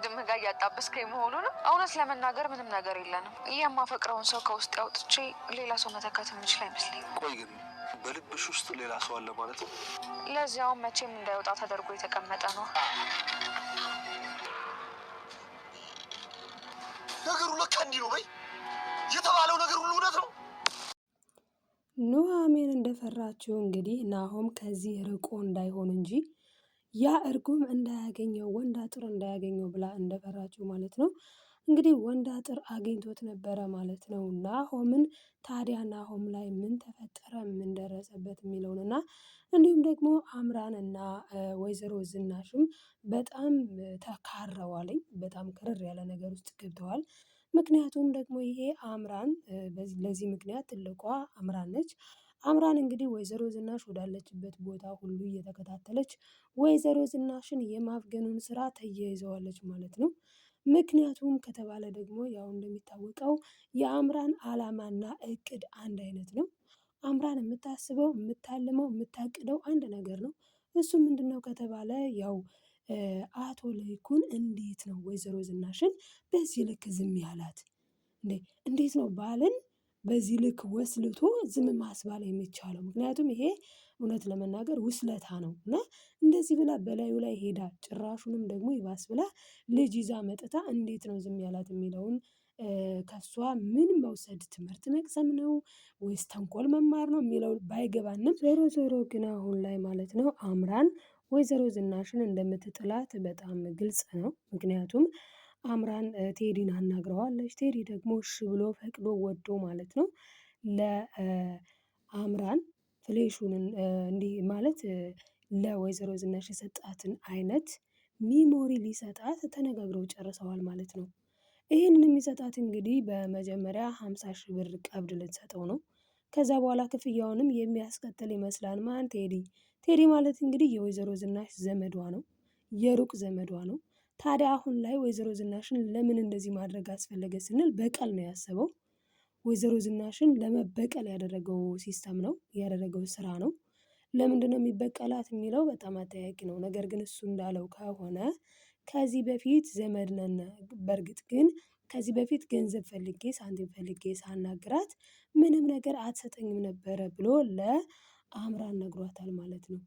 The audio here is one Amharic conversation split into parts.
ከወንድምህ ጋር እያጣበስከኝ መሆኑንም እውነት ለመናገር ምንም ነገር የለንም። የማፈቅረውን ሰው ከውስጥ ያውጥቼ ሌላ ሰው መተካት የምችል አይመስለኝም። ቆይ ግን በልብሽ ውስጥ ሌላ ሰው አለ ማለት ነው? ለዚያውም መቼም እንዳይወጣ ተደርጎ የተቀመጠ ነው። ነገሩ ለካ እንዲህ ነው በይ። የተባለው ነገር ሁሉ እውነት ነው። ኑሃሚን እንደፈራችው እንግዲህ ናሆም ከዚህ ርቆ እንዳይሆን እንጂ ያ እርጉም እንዳያገኘው ወንድ አጥር እንዳያገኘው ብላ እንደፈራችው ማለት ነው። እንግዲህ ወንድ አጥር አግኝቶት ነበረ ማለት ነው ናሆምን። ታዲያ ናሆም ላይ ምን ተፈጠረ፣ ምን ደረሰበት የሚለውንና እንዲሁም ደግሞ አምራንና ወይዘሮ ዝናሽም በጣም ተካረዋልኝ። በጣም ክርር ያለ ነገር ውስጥ ገብተዋል። ምክንያቱም ደግሞ ይሄ አምራን ለዚህ ምክንያት ትልቋ አምራን ነች። አምራን እንግዲህ ወይዘሮ ዝናሽ ወዳለችበት ቦታ ሁሉ እየተከታተለች ወይዘሮ ዝናሽን የማፍገኑን ስራ ተያይዘዋለች ማለት ነው። ምክንያቱም ከተባለ ደግሞ ያው እንደሚታወቀው የአምራን አላማና እቅድ አንድ አይነት ነው። አምራን የምታስበው የምታልመው የምታቅደው አንድ ነገር ነው። እሱ ምንድነው ከተባለ ያው አቶ ለይኩን እንዴት ነው ወይዘሮ ዝናሽን በዚህ ልክ ዝም ያላት? እንዴት ነው ባልን በዚህ ልክ ወስልቶ ዝም ማስባል የሚቻለው? ምክንያቱም ይሄ እውነት ለመናገር ውስለታ ነው እና እንደዚህ ብላ በላዩ ላይ ሄዳ ጭራሹንም ደግሞ ይባስ ብላ ልጅ ይዛ መጥታ እንዴት ነው ዝም ያላት የሚለውን ከሷ ምን መውሰድ ትምህርት መቅሰም ነው ወይስ ተንኮል መማር ነው የሚለው ባይገባንም፣ ዞሮ ግን አሁን ላይ ማለት ነው አምራን ወይዘሮ ዝናሽን እንደምትጥላት በጣም ግልጽ ነው። ምክንያቱም አምራን ቴዲን አናግረዋለች። ቴዲ ደግሞ እሺ ብሎ ፈቅዶ ወዶ ማለት ነው ለአምራን ፍሌሹን እንዲህ ማለት ለወይዘሮ ዝናሽ የሰጣትን አይነት ሚሞሪ ሊሰጣት ተነጋግረው ጨርሰዋል ማለት ነው። ይህንን የሚሰጣት እንግዲህ በመጀመሪያ 50 ሺህ ብር ቀብድ ልትሰጠው ነው። ከዛ በኋላ ክፍያውንም የሚያስከትል ይመስላል። ማን? ቴዲ። ቴዲ ማለት እንግዲህ የወይዘሮ ዝናሽ ዘመዷ ነው፣ የሩቅ ዘመዷ ነው። ታዲያ አሁን ላይ ወይዘሮ ዝናሽን ለምን እንደዚህ ማድረግ አስፈለገ ስንል በቀል ነው ያሰበው። ወይዘሮ ዝናሽን ለመበቀል ያደረገው ሲስተም ነው ያደረገው ስራ ነው። ለምንድነው የሚበቀላት የሚለው በጣም አጠያቂ ነው። ነገር ግን እሱ እንዳለው ከሆነ ከዚህ በፊት ዘመድ ነን፣ በእርግጥ ግን ከዚህ በፊት ገንዘብ ፈልጌ ሳንቲም ፈልጌ ሳናግራት ምንም ነገር አትሰጠኝም ነበረ ብሎ ለአምራን ነግሯታል ማለት ነው።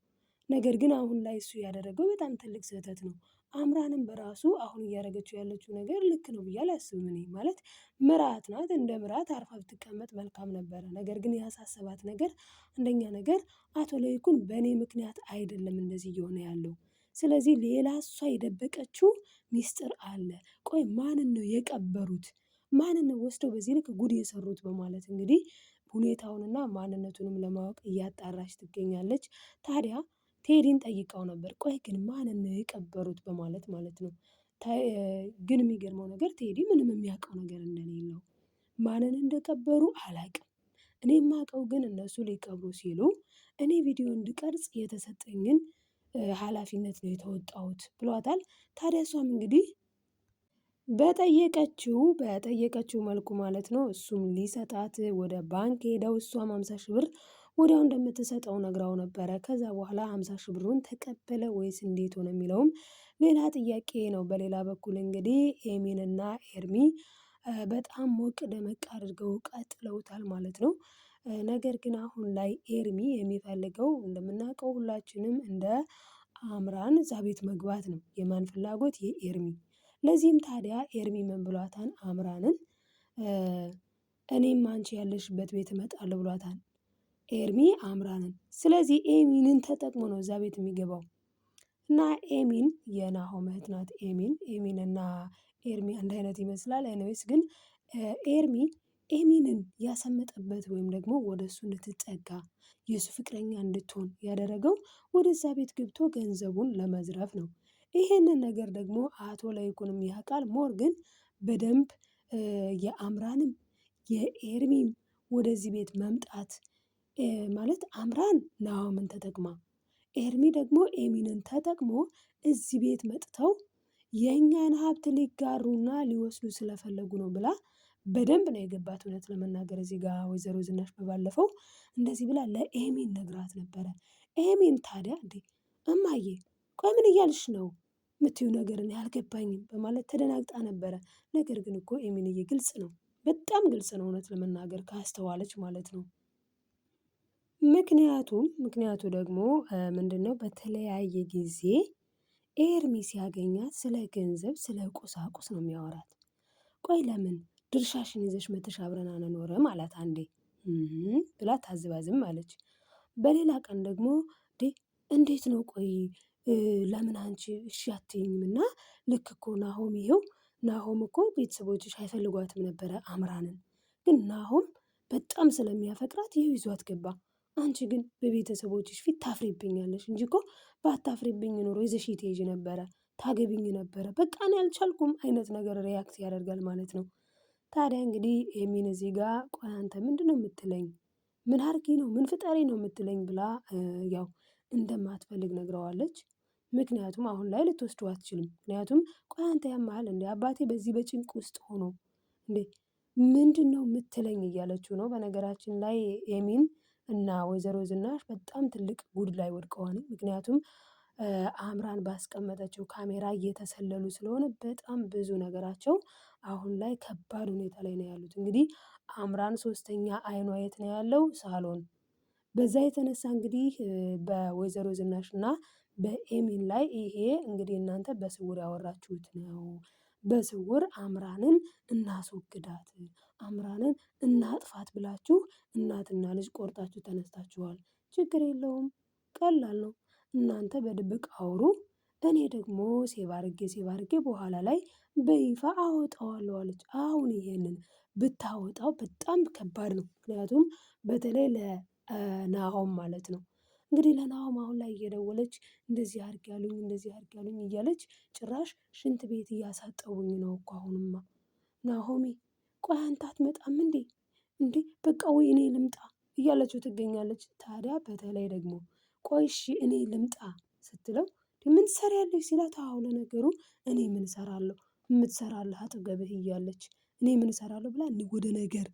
ነገር ግን አሁን ላይ እሱ ያደረገው በጣም ትልቅ ስህተት ነው። አምራንም በራሱ አሁን እያደረገችው ያለችው ነገር ልክ ነው ብዬ አላስብም። እኔ ማለት ምራት ናት፣ እንደ ምራት አርፋ ብትቀመጥ መልካም ነበረ። ነገር ግን ያሳሰባት ነገር አንደኛ ነገር አቶ ለይኩን በእኔ ምክንያት አይደለም እንደዚህ እየሆነ ያለው፣ ስለዚህ ሌላ እሷ የደበቀችው ሚስጥር አለ። ቆይ ማንን ነው የቀበሩት? ማንን ነው ወስደው በዚህ ልክ ጉድ የሰሩት? በማለት እንግዲህ ሁኔታውንና ማንነቱንም ለማወቅ እያጣራች ትገኛለች። ታዲያ ቴዲን ጠይቀው ነበር። ቆይ ግን ማንን ነው የቀበሩት? በማለት ማለት ነው። ግን የሚገርመው ነገር ቴዲ ምንም የሚያውቀው ነገር እንደሌለው፣ ማንን እንደቀበሩ አላውቅም። እኔ የማውቀው ግን እነሱ ሊቀብሩ ሲሉ እኔ ቪዲዮ እንድቀርጽ የተሰጠኝን ኃላፊነት ነው የተወጣሁት ብሏታል። ታዲያ እሷም እንግዲህ በጠየቀችው መልኩ ማለት ነው እሱም ሊሰጣት ወደ ባንክ ሄደው እሷም 50 ሺህ ብር ወዲያው እንደምትሰጠው ነግራው ነበረ። ከዛ በኋላ 50 ሺህ ብሩን ተቀበለ ወይስ እንዴት ሆነ የሚለውም ሌላ ጥያቄ ነው። በሌላ በኩል እንግዲህ ኤሚንና ኤርሚ በጣም ሞቅ ደመቅ አድርገው ቀጥለውታል ማለት ነው። ነገር ግን አሁን ላይ ኤርሚ የሚፈልገው እንደምናውቀው ሁላችንም እንደ አምራን እዛ ቤት መግባት ነው። የማን ፍላጎት? የኤርሚ። ለዚህም ታዲያ ኤርሚ ምን ብሏታል አምራንን? እኔም አንቺ ያለሽበት ቤት እመጣለሁ ብሏታል ኤርሚ አምራንን። ስለዚህ ኤሚንን ተጠቅሞ ነው እዛ ቤት የሚገባው እና ኤሚን የናሆም እህት ናት። ኤሚን እና ኤርሚ አንድ አይነት ይመስላል። ኤኒዌይስ ግን ኤርሚ ኤሚንን ያሰመጠበት ወይም ደግሞ ወደ እሱ እንድትጠጋ የእሱ ፍቅረኛ እንድትሆን ያደረገው ወደዛ ቤት ገብቶ ገንዘቡን ለመዝረፍ ነው። ይሄንን ነገር ደግሞ አቶ ለይኩንም ያውቃል። ሞር ግን በደንብ የአምራንም የኤርሚም ወደዚህ ቤት መምጣት ማለት አምራን ናሆምን ተጠቅማ ኤርሚ ደግሞ ኤሚንን ተጠቅሞ እዚህ ቤት መጥተው የእኛን ሀብት ሊጋሩና ሊወስዱ ስለፈለጉ ነው ብላ በደንብ ነው የገባት። እውነት ለመናገር እዚህ ጋር ወይዘሮ ዝናሽ በባለፈው እንደዚህ ብላ ለኤሚን ነግራት ነበረ። ኤሚን ታዲያ እንዴ እማዬ ቆይ ምን እያልሽ ነው? የምትይው ነገር እኔ አልገባኝም በማለት ተደናግጣ ነበረ። ነገር ግን እኮ ኤሚንዬ ግልጽ ነው፣ በጣም ግልጽ ነው እውነት ለመናገር ካስተዋለች ማለት ነው። ምክንያቱ ደግሞ ምንድነው? በተለያየ ጊዜ ኤርሚ ሲያገኛት ስለ ገንዘብ ስለ ቁሳቁስ ነው የሚያወራት። ቆይ ለምን ድርሻሽን ይዘሽ መተሽ አብረን አንኖርም አላት አንዴ ብላ ታዝባ ዝም አለች። በሌላ ቀን ደግሞ እንዴት ነው ቆይ ለምን አንቺ እሺ አትይኝም? እና ልክ እኮ ናሆም ይኸው ናሆም እኮ ቤተሰቦችሽ አይፈልጓትም ነበረ አምራንን፣ ግን ናሆም በጣም ስለሚያፈቅራት ይኸው ይዟት ገባ። አንቺ ግን በቤተሰቦችሽ ፊት ታፍሪብኛለሽ እንጂ እኮ ባታፍሪብኝ ኖሮ ይዘሽ ትሄጂ ነበረ፣ ታገቢኝ ነበረ፣ በቃ እኔ አልቻልኩም አይነት ነገር ሪያክት ያደርጋል ማለት ነው። ታዲያ እንግዲህ ኤሚን እዚህ ጋር ቆይ አንተ ምንድን ነው የምትለኝ? ምን አርጊ ነው ምን ፍጠሪ ነው የምትለኝ ብላ ያው እንደማትፈልግ ነግረዋለች። ምክንያቱም አሁን ላይ ልትወስደው አትችልም። ምክንያቱም ቆይ አንተ ያመሃል እንዴ አባቴ በዚህ በጭንቅ ውስጥ ሆኖ እንዴ ምንድን ነው የምትለኝ እያለችው ነው። በነገራችን ላይ ኤሚን እና ወይዘሮ ዝናሽ በጣም ትልቅ ጉድ ላይ ወድቀዋል። ምክንያቱም አምራን ባስቀመጠችው ካሜራ እየተሰለሉ ስለሆነ በጣም ብዙ ነገራቸው አሁን ላይ ከባድ ሁኔታ ላይ ነው ያሉት። እንግዲህ አምራን ሶስተኛ አይኗ የት ነው ያለው? ሳሎን። በዛ የተነሳ እንግዲህ በወይዘሮ ዝናሽ እና በኤሚን ላይ ይሄ እንግዲህ እናንተ በስውር ያወራችሁት ነው፣ በስውር አምራንን እናስወግዳት፣ አምራንን እናጥፋት ብላችሁ እናትና ልጅ ቆርጣችሁ ተነስታችኋል። ችግር የለውም ቀላል ነው። እናንተ በድብቅ አውሩ፣ እኔ ደግሞ ሴቭ አድርጌ በኋላ ላይ በይፋ አወጣዋለሁ አለች። አሁን ይሄንን ብታወጣው በጣም ከባድ ነው። ምክንያቱም በተለይ ለናሆም ማለት ነው እንግዲህ ለናሆም አሁን ላይ እየደወለች እንደዚህ አድርግ ያሉኝ እያለች ጭራሽ ሽንት ቤት እያሳጠቡኝ ነው እኮ አሁንማ ናሆሜ ቆይ አንተ አትመጣም እንዴ በቃ ወይ እኔ ልምጣ እያለችው ትገኛለች። ታዲያ በተለይ ደግሞ ቆይ እሺ እኔ ልምጣ ስትለው ምን ትሰሪያለሽ ሲላት፣ አዎ ለነገሩ እኔ ምን እሰራለሁ የምትሰራልህ አጠገብህ እያለች እኔ ምን እሰራለሁ ብላ ወደ ነገር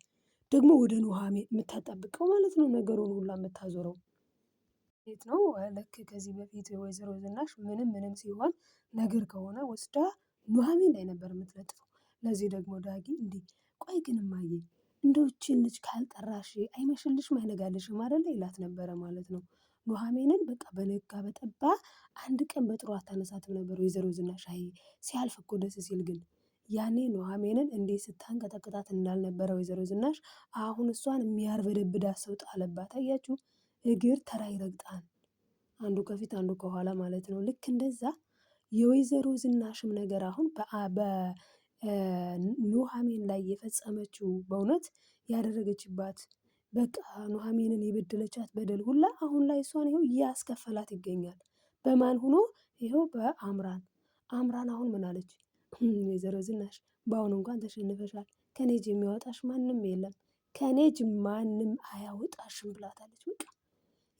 ደግሞ ወደ ኑሃሜን የምታጣብቀው ማለት ነው። ነገሩን ሁላ የምታዞረው ቤት ነው። ልክ ከዚህ በፊት ወይዘሮ ዝናሽ ምንም ሲሆን ነገር ከሆነ ወስዳ ኑሃሜን ላይ ነበር የምትለጥፈው። ለዚህ ደግሞ ዳጊ እንዲህ ቆይ ግን እማዬ እንደው ይህችን ልጅ ካልጠራሽ አይመሽልሽም አይነጋልሽም አይደለ ይላት ነበረ ማለት ነው። ኑሃሜንን በቃ በነጋ በጠባ አንድ ቀን በጥሩ አታነሳትም ነበር ወይዘሮ ዝናሽ። አይ ሲያልፍ እኮ ደስ ሲል ግን ያኔ ኑሃሜንን እንዴት ስታንቀጠቅጣት እንዳልነበረ ወይዘሮ ዝናሽ አሁን እሷን የሚያርበደብዳት ሰው ጣለባት። አያችሁ እግር ተራ ይረግጣል፣ አንዱ ከፊት አንዱ ከኋላ ማለት ነው። ልክ እንደዛ የወይዘሮ ዝናሽም ነገር አሁን በኑሃሜን ላይ የፈጸመችው በእውነት ያደረገችባት በቃ ኑሃሜንን የበደለቻት በደል ሁላ አሁን ላይ እሷን ይኸው እያስከፈላት ይገኛል። በማን ሆኖ? ይኸው በአምራን። አምራን አሁን ምን አለች? ወይዘሮ ዝናሽ በአሁኑ እንኳን ተሸንፈሻል፣ ከኔ እጅ የሚያወጣሽ ማንም የለም፣ ከኔ እጅ ማንም አያወጣሽም ብላታለች። በቃ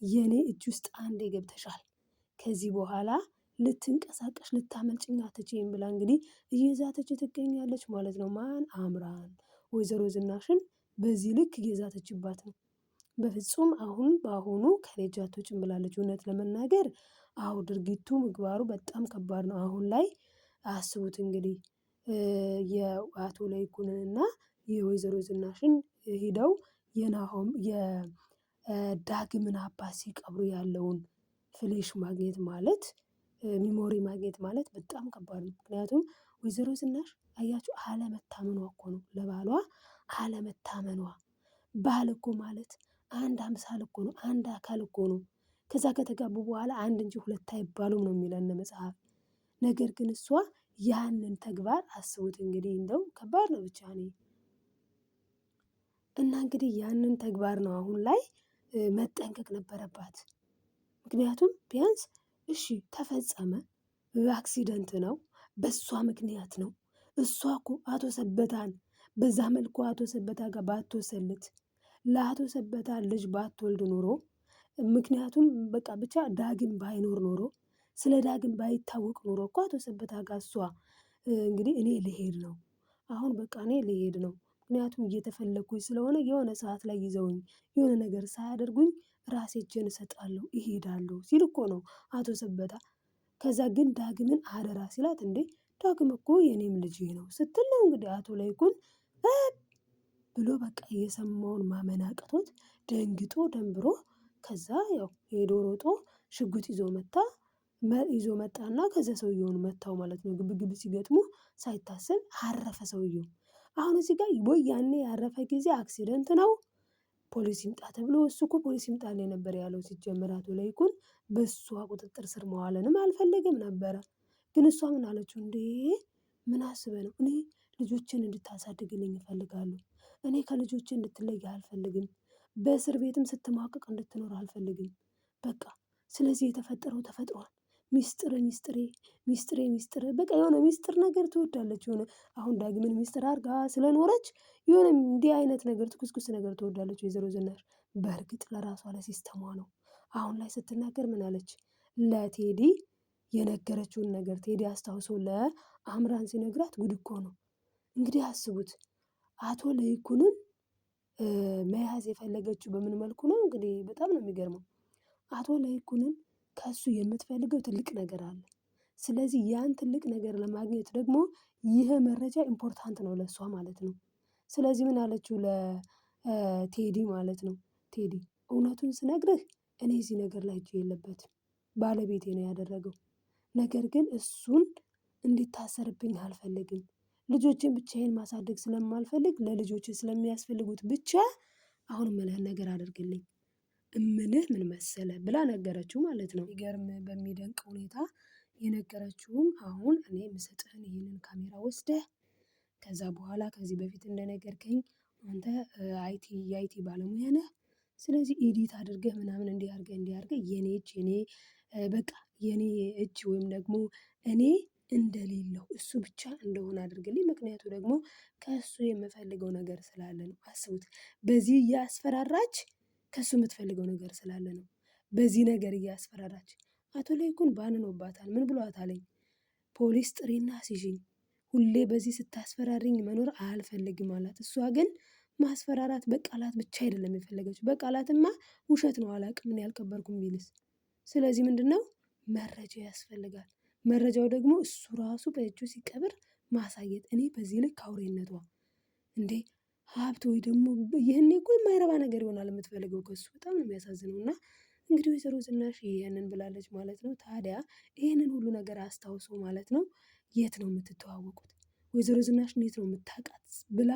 የኔ እጅ ውስጥ አንዴ ገብተሻል፣ ከዚህ በኋላ ልትንቀሳቀሽ ልታመልጭኝ አትችይም ብላ እንግዲህ እየዛተች ትገኛለች ማለት ነው። ማን? አምራን ወይዘሮ ዝናሽን በዚህ ልክ እየዛተችባት ነው። በፍጹም አሁን በአሁኑ ከኔ እጅ አትወጭም ብላለች። እውነት ለመናገር አዎ ድርጊቱ ምግባሩ በጣም ከባድ ነው። አሁን ላይ አስቡት እንግዲህ የአቶ ለይኩንንና የወይዘሮ ዝናሽን ሂደው የናሆም የዳግምን አባት ሲቀብሩ ያለውን ፍሌሽ ማግኘት ማለት ሚሞሪ ማግኘት ማለት በጣም ከባድ ነው። ምክንያቱም ወይዘሮ ዝናሽ አያችሁ አለመታመኗ እኮ ነው፣ ለባሏ አለመታመኗ። ባል እኮ ማለት አንድ አምሳል እኮ ነው፣ አንድ አካል እኮ ነው። ከዛ ከተጋቡ በኋላ አንድ እንጂ ሁለት አይባሉም ነው የሚለን መጽሐፍ። ነገር ግን እሷ ያንን ተግባር አስቡት እንግዲህ እንደው ከባድ ነው ብቻ እኔ እና እንግዲህ ያንን ተግባር ነው አሁን ላይ መጠንቀቅ ነበረባት። ምክንያቱም ቢያንስ እሺ ተፈጸመ፣ አክሲደንት ነው፣ በሷ ምክንያት ነው። እሷ እኮ አቶ ሰበታን በዛ መልኩ አቶ ሰበታ ጋር ባትወሰልት፣ ለአቶ ሰበታ ልጅ ባትወልድ ኖሮ፣ ምክንያቱም በቃ ብቻ ዳግም ባይኖር ኖሮ፣ ስለ ዳግም ባይታወቅ ኖሮ እኮ አቶ ሰበታ ጋር እሷ እንግዲህ እኔ ልሄድ ነው አሁን በቃ እኔ ልሄድ ነው ምክንያቱም እየተፈለግኩኝ ስለሆነ የሆነ ሰዓት ላይ ይዘውኝ የሆነ ነገር ሳያደርጉኝ ራሴ እጄን እሰጣለሁ እሄዳለሁ ሲል እኮ ነው አቶ ሰበታ። ከዛ ግን ዳግምን አደራ ሲላት እንዴ ዳግም እኮ የኔም ልጅ ነው ስትል ነው እንግዲህ አቶ ለይኩን ብሎ በቃ የሰማውን ማመን አቅቶት ደንግጦ ደንብሮ ከዛ ያው ሄዶ ሮጦ ሽጉጥ ይዞ መጣና ከዛ ሰውየውን መታው ማለት ነው። ግብግብ ሲገጥሙ ሳይታሰብ አረፈ ሰውየው። አሁን እዚህ ጋር ወይ ያኔ ያረፈ ጊዜ አክሲደንት ነው ፖሊስ ይምጣ ተብሎ እሱ እኮ ፖሊስ ይምጣልኝ ነበር ያለው። ሲጀመር አቶ ለይኩን በእሷ ቁጥጥር ስር መዋልንም አልፈለገም ነበረ። ግን እሷ ምን አለችው? እንዴ ምን አስበህ ነው? እኔ ልጆችን እንድታሳድግልኝ እፈልጋለሁ። እኔ ከልጆቼ እንድትለይ አልፈልግም። በእስር ቤትም ስትማቀቅ እንድትኖር አልፈልግም። በቃ ስለዚህ የተፈጠረው ተፈጥሯል። ሚስጥሬ በቃ የሆነ ሚስጥር ነገር ትወዳለች። የሆነ አሁን ዳግምን ሚስጥር አድርጋ ስለኖረች የሆነ እንዲህ አይነት ነገር ትኩስኩስ ነገር ትወዳለች ወይዘሮ ዝናሽ። በእርግጥ ለራሷ ለሲስተሟ ነው። አሁን ላይ ስትናገር ምን አለች? ለቴዲ የነገረችውን ነገር ቴዲ አስታውሶ ለአምራን ሲነግራት ጉድ እኮ ነው። እንግዲህ አስቡት አቶ ለይኩንን መያዝ የፈለገችው በምን መልኩ ነው? እንግዲህ በጣም ነው የሚገርመው። አቶ ለይኩንን ከሱ የምትፈልገው ትልቅ ነገር አለ። ስለዚህ ያን ትልቅ ነገር ለማግኘት ደግሞ ይህ መረጃ ኢምፖርታንት ነው ለእሷ ማለት ነው። ስለዚህ ምን አለችው ለቴዲ ማለት ነው። ቴዲ እውነቱን ስነግርህ እኔ እዚህ ነገር ላይ እጅ የለበትም። ባለቤቴ ነው ያደረገው። ነገር ግን እሱን እንዲታሰርብኝ አልፈልግም። ልጆችን ብቻዬን ማሳደግ ስለማልፈልግ ለልጆች ስለሚያስፈልጉት ብቻ አሁን እምልህን ነገር አድርግልኝ። እምልህ ምን መሰለህ ብላ ነገረችው ማለት ነው። ይገርም በሚደንቅ ሁኔታ የነገረችውም አሁን እኔ የምሰጥህን ይህንን ካሜራ ወስደህ ከዛ በኋላ ከዚህ በፊት እንደነገርከኝ አንተ የአይቲ ባለሙያ ነህ። ስለዚህ ኤዲት አድርገህ ምናምን እንዲህ አድርገህ የኔ እጅ ወይም ደግሞ እኔ እንደሌለው እሱ ብቻ እንደሆነ አድርግልኝ። ምክንያቱ ደግሞ ከእሱ የምፈልገው ነገር ስላለ ነው። አስቡት በዚህ እያስፈራራች ከእሱ የምትፈልገው ነገር ስላለ ነው። በዚህ ነገር እያስፈራራች አቶ ለይኩን ባንኖባታል። ምን ብሏታለኝ? ፖሊስ ጥሪና አስይዥኝ፣ ሁሌ በዚህ ስታስፈራሪኝ መኖር አልፈልግም አላት። እሷ ግን ማስፈራራት በቃላት ብቻ አይደለም የፈለገችው። በቃላትማ ውሸት ነው አላቅም እኔ አልቀበርኩም ቢልስ። ስለዚህ ምንድነው መረጃ ያስፈልጋል። መረጃው ደግሞ እሱ ራሱ በእጁ ሲቀብር ማሳየት። እኔ በዚህ ልክ አውሬነቷ እንዴ ሀብት ወይ ደግሞ ይህኔ እኮ የማይረባ ነገር ይሆናል የምትፈልገው ከሱ። በጣም ነው የሚያሳዝነው። እና እንግዲህ ወይዘሮ ዝናሽ ይህንን ብላለች ማለት ነው። ታዲያ ይህንን ሁሉ ነገር አስታውሶ ማለት ነው የት ነው የምትተዋወቁት? ወይዘሮ ዝናሽ እንዴት ነው የምታውቃት ብላ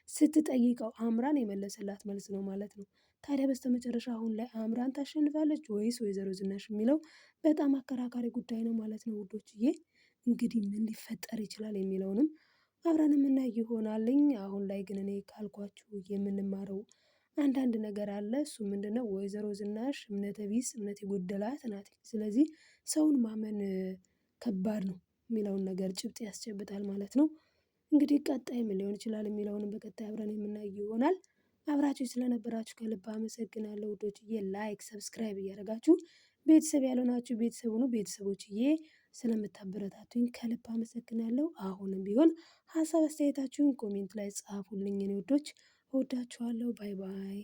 ስትጠይቀው አምራን የመለሰላት መልስ ነው ማለት ነው። ታዲያ በስተመጨረሻ አሁን ላይ አምራን ታሸንፋለች ወይስ ወይዘሮ ዝናሽ የሚለው በጣም አከራካሪ ጉዳይ ነው ማለት ነው ውዶችዬ። እንግዲህ ምን ሊፈጠር ይችላል የሚለውንም አብረን የምናይ ይሆናልኝ። አሁን ላይ ግን እኔ ካልኳችሁ የምንማረው አንዳንድ ነገር አለ። እሱ ምንድነው? ወይዘሮ ዝናሽ እምነተ ቢስ እምነት የጎደላት ናት። ስለዚህ ሰውን ማመን ከባድ ነው የሚለውን ነገር ጭብጥ ያስጨብጣል ማለት ነው። እንግዲህ ቀጣይ ምን ሊሆን ይችላል የሚለውንም በቀጣይ አብረን የምናይ ይሆናል። አብራችሁ ስለነበራችሁ ከልብ አመሰግናለሁ ውዶችዬ። ላይክ ሰብስክራይብ እያደረጋችሁ ቤተሰብ ያልሆናችሁ ቤተሰብ ሁኑ። ቤተሰቦችዬ ስለምታበረታቱኝ ከልብ አመሰግናለሁ። አሁንም ቢሆን ሀሳብ አስተያየታችሁን ኮሜንት ላይ ጻፉልኝ። እኔ ውዶች እወዳችኋለሁ። ባይ ባይ።